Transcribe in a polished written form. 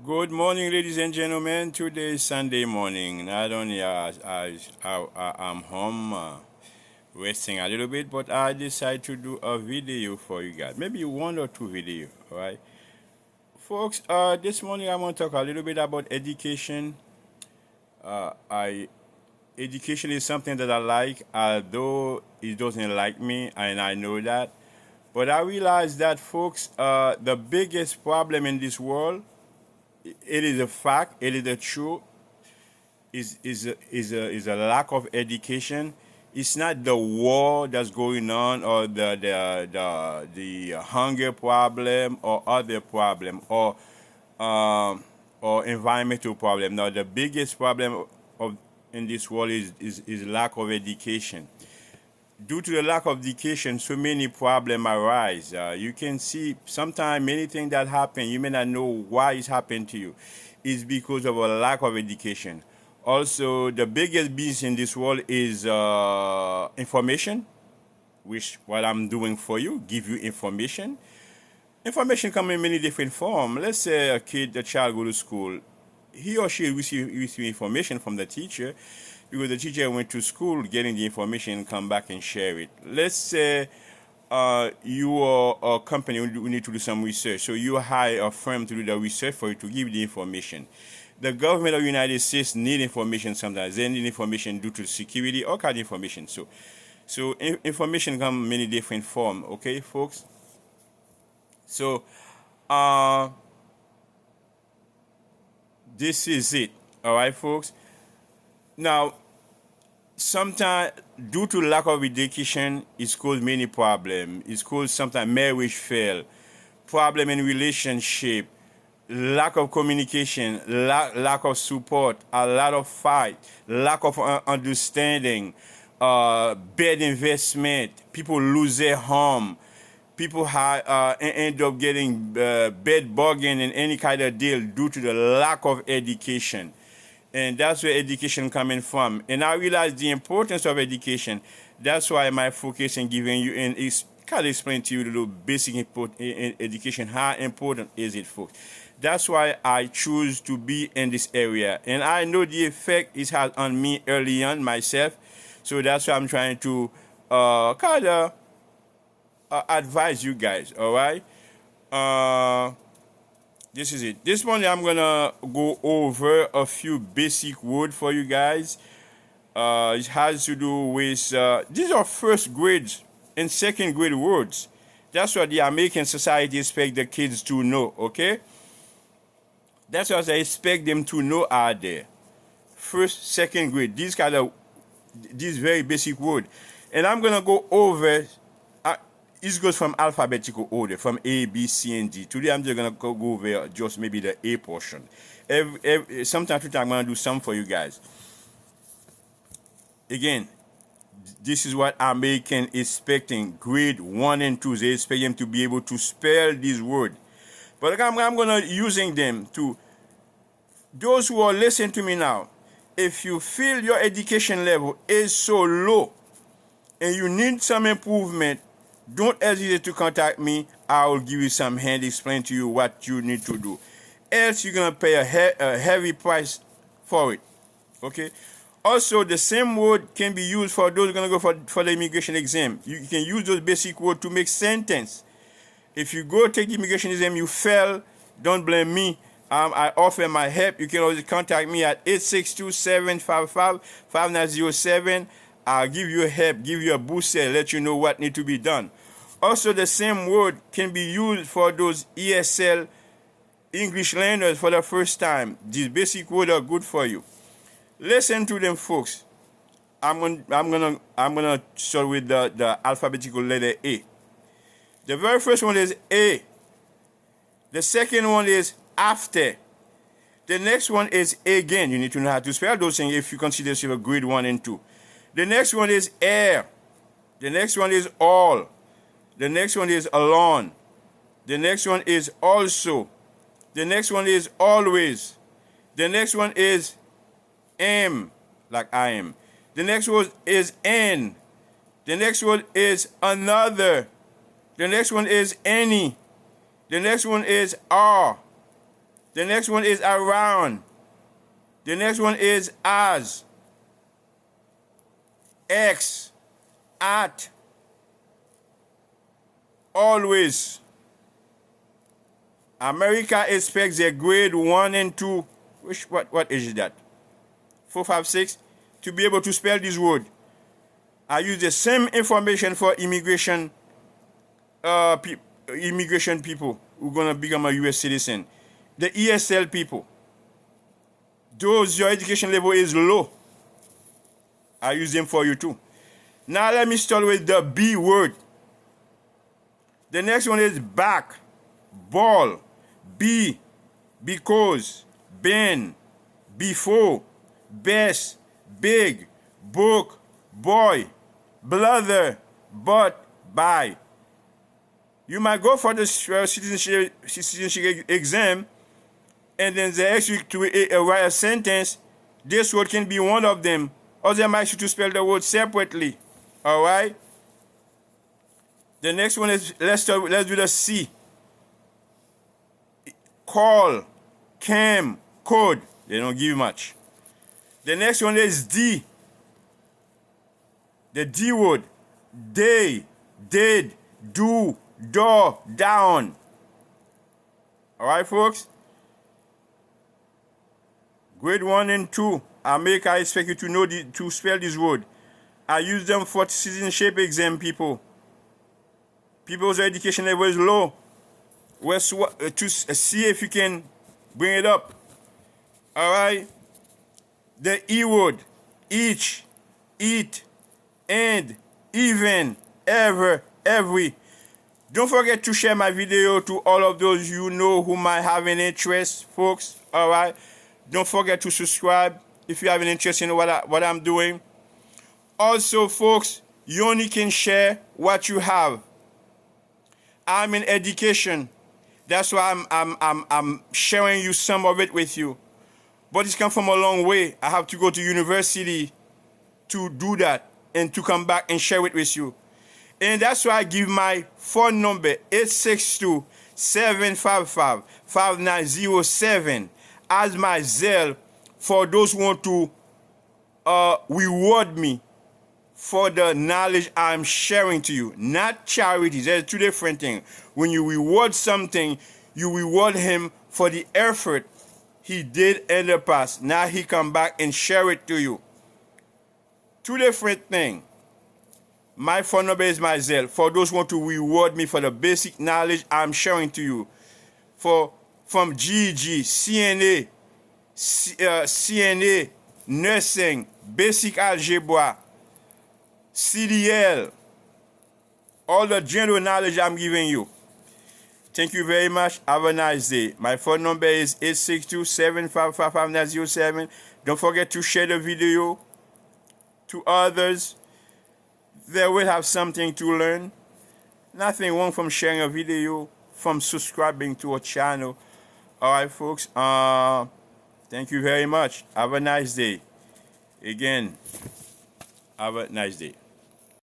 Good morning, ladies and gentlemen. Today is Sunday morning. Not only I'm home resting a little bit, but I decided to do a video for you guys. Maybe one or two video, all right? Folks, this morning I want to talk a little bit about education. I Education is something that I like, although it doesn't like me, and I know that. But I realize that, folks, the biggest problem in this world, it is a fact, it is a truth, is a lack of education. It's not the war that's going on, or the hunger problem, or other problem, or environmental problem. Now, the biggest problem of in this world is lack of education. Due to the lack of education, so many problems arise. You can see sometimes many things that happen, you may not know why it's happened to you. It's because of a lack of education. Also, the biggest business in this world is information, which what I'm doing for you, give you information. Information come in many different forms. Let's say a child go to school, he or she receive information from the teacher because the teacher went to school getting the information and come back and share it. Let's say you are a company who need to do some research, so you hire a firm to do the research for you to give you the information. The government of the United States need information sometimes. They need information due to security, all kind of information. So information come many different forms. Okay, folks. So, uh, this is it. All right, folks. Now, sometimes due to lack of education, it's caused many problems. It's caused sometimes marriage fail, problem in relationship, lack of communication, lack of support, a lot of fight, lack of understanding, bad investment, people lose their home, people end up getting bad bargain in any kind of deal due to the lack of education. And that's where education coming from. And I realize the importance of education. That's why my focus in giving you and is kind of explain to you the little basic in education. How important is it, folks? That's why I choose to be in this area, and I know the effect it has on me early on myself. So that's why I'm trying to kind of advise you guys. All right. Uh, this is it. This morning I'm gonna go over a few basic words for you guys. It has to do with these are first grades and second grade words. That's what the American society expect the kids to know. Okay, that's what they expect them to know out there. First, second grade. These very basic words, and I'm gonna go over. It goes from alphabetical order, from A, B, C, and D. Today I'm just gonna go over just maybe the A portion. Sometime today I'm gonna do some for you guys. Again, this is what American expecting. Grade 1 and 2, they expect them to be able to spell these words. But I'm gonna using them to those who are listening to me now. If you feel your education level is so low and you need some improvement, don't hesitate to contact me. I will give you some hand, explain to you what you need to do. Else you're gonna pay a heavy price for it. Okay. Also, the same word can be used for those who are gonna go for the immigration exam. You can use those basic words to make sentence. If you go take the immigration exam, you fail, don't blame me. I offer my help. You can always contact me at 862-755-5907. I'll give you help, give you a booster, let you know what needs to be done. Also, the same word can be used for those ESL English learners for the first time. These basic words are good for you. Listen to them, folks. I'm gonna start with the alphabetical letter A. The very first one is A. The second one is after. The next one is again. You need to know how to spell those things if you consider yourself a grade 1 and 2. The next one is air. The next one is all. The next one is alone. The next one is also. The next one is always. The next one is am, like I am. The next one is and. The next one is another. The next one is any. The next one is are. The next one is around. The next one is as, ex, at, always. America expects their grade 1 and 2, what is that? 4, 5, 6, to be able to spell this word. I use the same information for immigration people who are gonna become a U.S. citizen. The ESL people. Those your education level is low, I use them for you too. Now let me start with the B word. The next one is back, ball, be, because, been, before, best, big, book, boy, brother, but, by. You might go for the citizenship exam, and then they ask you to write a sentence. This word can be one of them, or they might ask you to spell the word separately. All right. The next one is let's do the C. Call, cam, code. They don't give much. The next one is D. The D word. They, did, do, down. All right, folks. Grade 1 and 2. America expect you to know to spell this word. I use them for citizenship exam, people. People's education level is low. To see if you can bring it up. All right. The E word. Each, eat, and, even, ever, every. Don't forget to share my video to all of those you know who might have an interest, folks. All right. Don't forget to subscribe if you have an interest in what I'm doing. Also, folks, you only can share what you have. I'm in education. That's why I'm sharing you some of it with you. But it's come from a long way. I have to go to university to do that and to come back and share it with you. And that's why I give my phone number, 862-755-5907, as my Zelle for those who want to reward me for the knowledge I'm sharing to you. Not charities. There's two different things. When you reward something, you reward him for the effort he did in the past. Now he come back and share it to you. Two different things. My phone number is my Zelle for those who want to reward me for the basic knowledge I'm sharing to you. From GEG, CNA, CNA, nursing, basic algebra, CDL, all the general knowledge I'm giving you. Thank you very much. Have a nice day. My phone number is 862-755-5907. Don't forget to share the video to others. They will have something to learn. Nothing wrong from sharing a video, from subscribing to a channel. All right, folks. Thank you very much. Have a nice day. Again, have a nice day.